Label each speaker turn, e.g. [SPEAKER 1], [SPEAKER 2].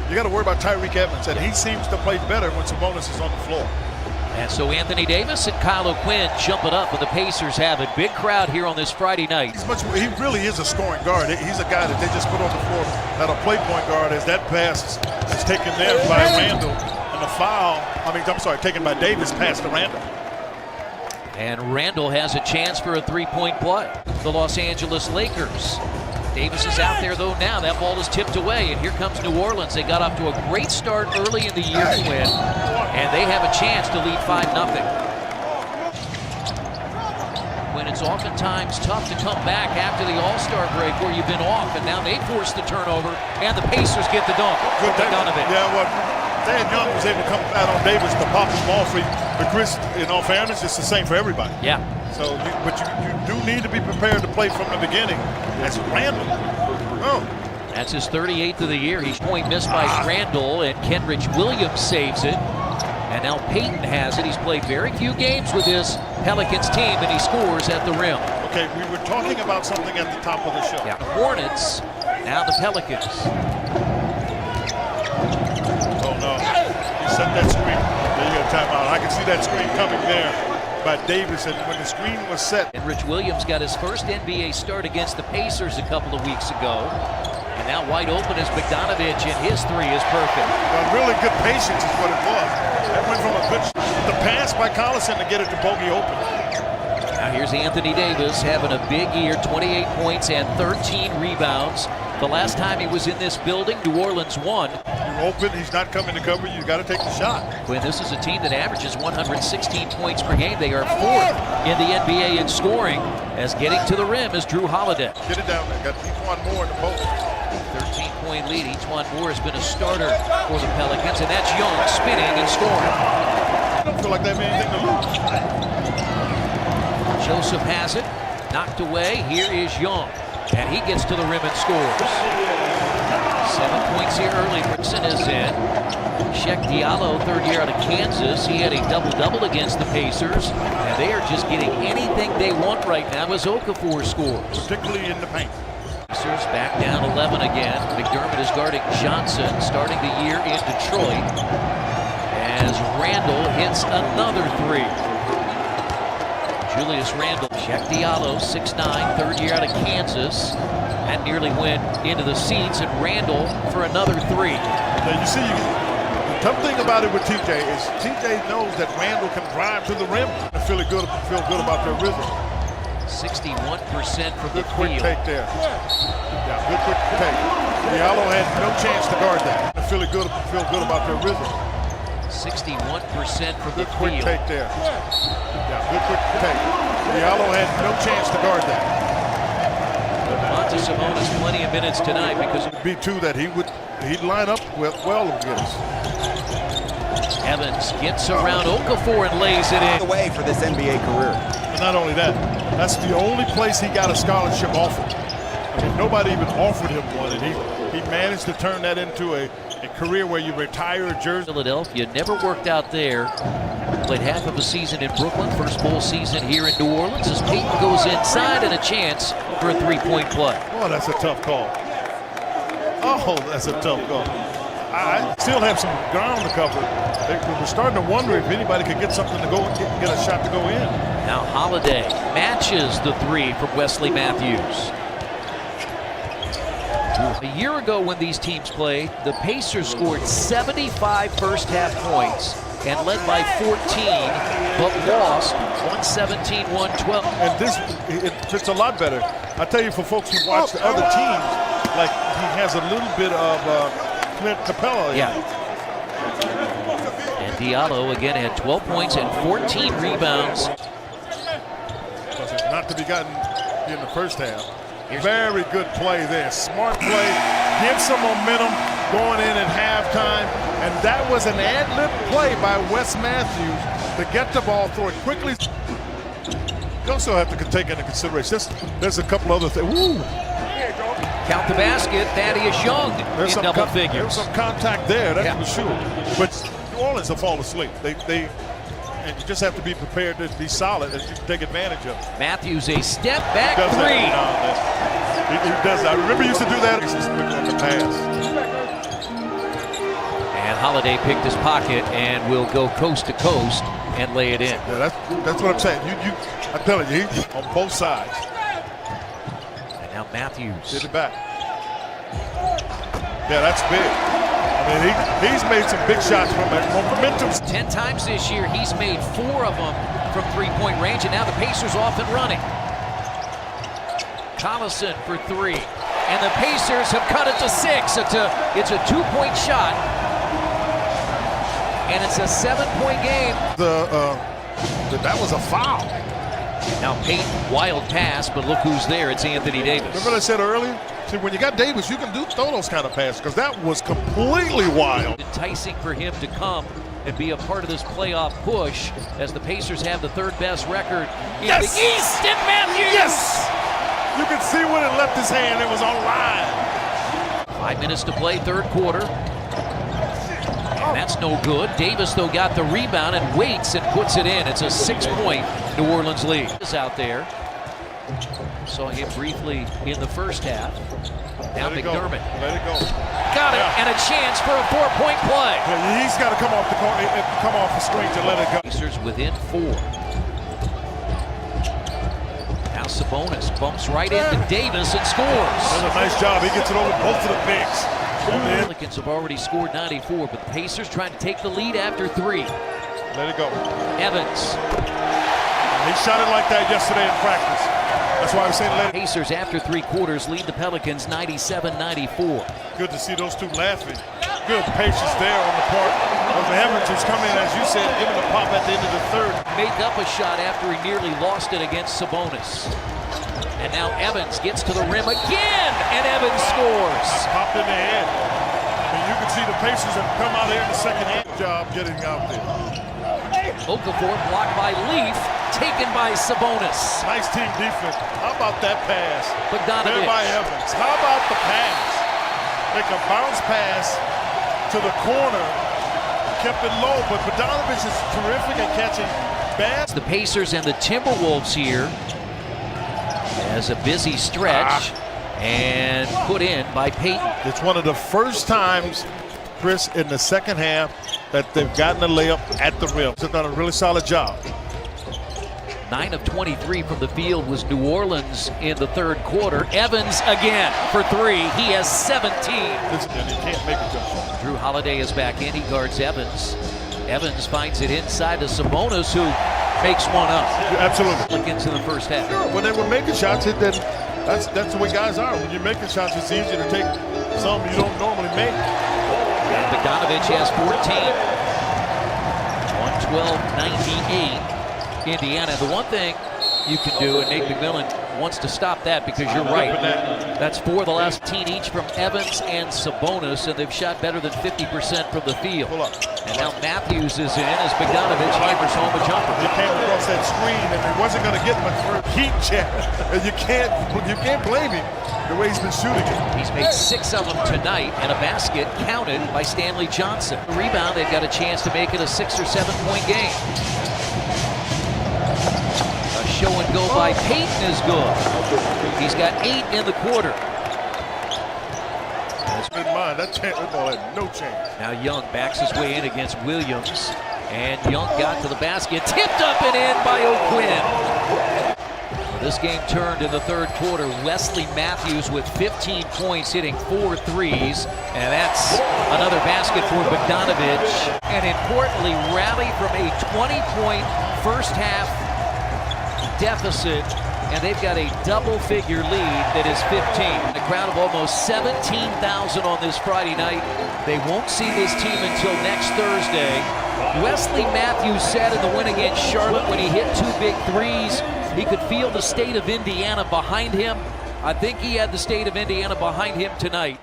[SPEAKER 1] You got to worry about Tyreke Evans, and he seems to play better when Sabonis is on the floor.
[SPEAKER 2] And so Anthony Davis and Kyle O'Quinn jumping up, and the Pacers have it. Big crowd here on this Friday night.
[SPEAKER 1] He really is a scoring guard. He's a guy that they just put on the floor that'll play point guard, as that pass is taken there by Randall. And the foul, taken by Davis, passed to Randall.
[SPEAKER 2] And Randall has a chance for a three-point play. The Los Angeles Lakers. Davis is out there, though, now. That ball is tipped away, and here comes New Orleans. They got off to a great start early in the year to win, and they have a chance to lead 5-0. When it's oftentimes tough to come back after the All-Star break where you've been off, and now they force the turnover, and the Pacers get the dunk.
[SPEAKER 1] Good Donovan. Yeah, well, Dan Young was able to come out on Davis to pop the ball free. But Chris, in all fairness, it's the same for everybody.
[SPEAKER 2] Yeah.
[SPEAKER 1] So, but you do need to be prepared to play from the beginning. That's Randall. Oh.
[SPEAKER 2] That's his 38th of the year. He's point missed by Randall, and Kenrich Williams saves it. And now Payton has it. He's played very few games with this Pelicans team, and he scores at the rim.
[SPEAKER 1] Okay, we were talking about something at the top of the show.
[SPEAKER 2] Yeah. The Hornets, now the Pelicans.
[SPEAKER 1] Oh, no. He set that screen. There you go, timeout. I can see that screen coming there by Davis, and when the screen was set.
[SPEAKER 2] And Rich Williams got his first NBA start against the Pacers a couple of weeks ago. And now wide open is Bogdanovich, and his three is perfect.
[SPEAKER 1] Well, really good patience is what it was. That went from a good the pass by Collison to get it to Bogey open.
[SPEAKER 2] Now here's Anthony Davis having a big year, 28 points and 13 rebounds. The last time he was in this building, New Orleans won.
[SPEAKER 1] You're open, he's not coming to cover you, got to take the shot.
[SPEAKER 2] When this is a team that averages 116 points per game, they are fourth in the NBA in scoring, as getting to the rim is Drew Holiday.
[SPEAKER 1] Get it down there, got E'Twaun Moore in the post.
[SPEAKER 2] 13-point lead. E'Twaun Moore has been a starter for the Pelicans, and that's Young spinning and scoring.
[SPEAKER 1] I don't feel like they have anything to lose.
[SPEAKER 2] Joseph has it, knocked away. Here is Young, and he gets to the rim and scores. 7 points here early. Rickson is in. Sheck Diallo, third year out of Kansas. He had a double-double against the Pacers, and they are just getting anything they want right now as Okafor scores.
[SPEAKER 1] Particularly in the paint.
[SPEAKER 2] Pacers back down 11 again. McDermott is guarding Johnson, starting the year in Detroit, as Randall hits another three. Julius Randle, Sheck Diallo, 6'9", third year out of Kansas. That nearly went into the seats, and Randall for another three.
[SPEAKER 1] Now you see, the tough thing about it with TJ is TJ knows that Randall can drive to the rim and feel good about their rhythm.
[SPEAKER 2] 61% from the
[SPEAKER 1] Good quick
[SPEAKER 2] field.
[SPEAKER 1] take there. Yeah, good quick take. Diallo had no chance to guard that. Feel good about their rhythm.
[SPEAKER 2] 61% from the
[SPEAKER 1] Good quick
[SPEAKER 2] field.
[SPEAKER 1] take there. Yeah, good quick take. Diallo had no chance to guard that.
[SPEAKER 2] Sabonis plenty of minutes tonight because
[SPEAKER 1] it would be two that he'd line up well against.
[SPEAKER 2] Evans gets around Okafor and lays it in.
[SPEAKER 3] Away for this NBA career.
[SPEAKER 1] And not only that, that's the only place he got a scholarship offered. I mean, nobody even offered him one, and he managed to turn that into a career where you retire a jersey.
[SPEAKER 2] Philadelphia never worked out there. Played half of a season in Brooklyn, first full season here in New Orleans as Payton goes inside and a chance for a three-point play.
[SPEAKER 1] Oh, that's a tough call. Oh, that's a tough call. I still have some ground to cover. We're starting to wonder if anybody could get something to get a shot to go in.
[SPEAKER 2] Now Holiday matches the three from Wesley Matthews. A year ago when these teams played, the Pacers scored 75 first-half points and led by 14, but lost 117-112.
[SPEAKER 1] And it fits a lot better. I tell you, for folks who watch the other teams, like he has a little bit of Clint Capella.
[SPEAKER 2] Yeah. And Diallo again had 12 points and 14 rebounds.
[SPEAKER 1] Not to be gotten in the first half. Very good play there. Smart play. Gives some momentum going in at halftime. And that was an ad-lib play by Wes Matthews to get the ball, throw it quickly. You also have to take into consideration, there's a couple other things. Woo!
[SPEAKER 2] Count the basket. Thaddeus Young in double figures.
[SPEAKER 1] There's some contact there, that's for sure. But New Orleans will fall asleep. And you just have to be prepared to be solid and take advantage of it.
[SPEAKER 2] Matthews, a step back three.
[SPEAKER 1] He does that. I remember he used to do that. He's just quick on the pass.
[SPEAKER 2] Holiday picked his pocket and will go coast to coast and lay it in.
[SPEAKER 1] Yeah, that's what I'm saying. I'm telling you, he's on both sides.
[SPEAKER 2] And now Matthews.
[SPEAKER 1] Hit it back. Yeah, that's big. I mean, he's made some big shots from it. Momentum.
[SPEAKER 2] 10 times this year, he's made 4 of them from three-point range, and now the Pacers off and running. Collison for 3, and the Pacers have cut it to 6. It's a 2-point shot, and it's a 7-point game.
[SPEAKER 1] That was a foul.
[SPEAKER 2] Now Payton, wild pass, but look who's there. It's Anthony Davis.
[SPEAKER 1] Remember what I said earlier? See, when you got Davis, you can throw those kind of passes, because that was completely wild.
[SPEAKER 2] Enticing for him to come and be a part of this playoff push as the Pacers have the 3rd best record in the East. And Matthews!
[SPEAKER 1] Yes! You can see when it left his hand, it was on line.
[SPEAKER 2] 5 minutes to play, 3rd quarter. And that's no good. Davis, though, got the rebound and waits and puts it in. It's a 6-point New Orleans lead. Is out there. Saw him briefly in the first half. Now McDermott.
[SPEAKER 1] Let it go.
[SPEAKER 2] Got it, and a chance for a 4-point play.
[SPEAKER 1] Yeah, he's got to come off the screen to let it go.
[SPEAKER 2] Pacers within 4. Now Sabonis bumps right into Davis and scores.
[SPEAKER 1] Does a nice job. He gets it over both of the bigs.
[SPEAKER 2] The Pelicans have already scored 94, but the Pacers trying to take the lead after 3.
[SPEAKER 1] Let it go.
[SPEAKER 2] Evans.
[SPEAKER 1] He shot it like that yesterday in practice. That's why I was saying let it.
[SPEAKER 2] Pacers after 3 quarters lead the Pelicans 97-94.
[SPEAKER 1] Good to see those two laughing. Good patience there on the part of Evans, who's coming, as you said, giving a pop at the end of the 3rd.
[SPEAKER 2] Made up a shot after he nearly lost it against Sabonis. And now Evans gets to the rim again, and Evans scores.
[SPEAKER 1] Popped in the head. I mean, you can see the Pacers have come out here in the second half. Job getting out there.
[SPEAKER 2] Okafor blocked by Leaf, taken by Sabonis.
[SPEAKER 1] Nice team defense. How about that pass?
[SPEAKER 2] Bogdanovich.
[SPEAKER 1] There by Evans. How about the pass? Make a bounce pass to the corner. Kept it low, but Bogdanovich is terrific at catching bad.
[SPEAKER 2] The Pacers and the Timberwolves here as a busy stretch and put in by Payton.
[SPEAKER 1] It's one of the first times, Chris, in the second half that they've gotten a layup at the rim. They've done a really solid job.
[SPEAKER 2] 9 of 23 from the field was New Orleans in the 3rd quarter. Evans again for 3. He has 17.
[SPEAKER 1] And he can't make a jump.
[SPEAKER 2] Drew Holiday is back in. He guards Evans. Evans finds it inside to Sabonis, who makes one up.
[SPEAKER 1] Absolutely.
[SPEAKER 2] Pelicans in the first half.
[SPEAKER 1] Sure, when they were making shots, then that's the way guys are. When you're making shots, it's easier to take some you don't normally make.
[SPEAKER 2] And Bogdanovich has 14. 112-98. Indiana. The one thing you can do, and Nate McMillan wants to stop that, because you're right. That's 4 of the last 10 each from Evans and Sabonis, and they've shot better than 50% from the field. And now Matthews is in as Bogdanovich hammers home a jumper.
[SPEAKER 1] He came across that screen, and he wasn't going to get much for a heat check. And you can't blame him the way he's been shooting it.
[SPEAKER 2] He's made 6 of them tonight, and a basket counted by Stanley Johnson. The rebound, they've got a chance to make it a 6 or 7-point game. Show and go by Payton is good. He's got 8 in the quarter.
[SPEAKER 1] In mind, that ball had no chance.
[SPEAKER 2] Now Young backs his way in against Williams, and Young got to the basket, tipped up and in by O'Quinn. Well, this game turned in the 3rd quarter. Wesley Matthews with 15 points, hitting 4 threes, and that's another basket for Bogdanovich. And importantly, rally from a 20-point first half deficit, and they've got a double-figure lead that is 15. A crowd of almost 17,000 on this Friday night. They won't see this team until next Thursday. Wesley Matthews said in the win against Charlotte, when he hit 2 big threes, he could feel the state of Indiana behind him. I think he had the state of Indiana behind him tonight.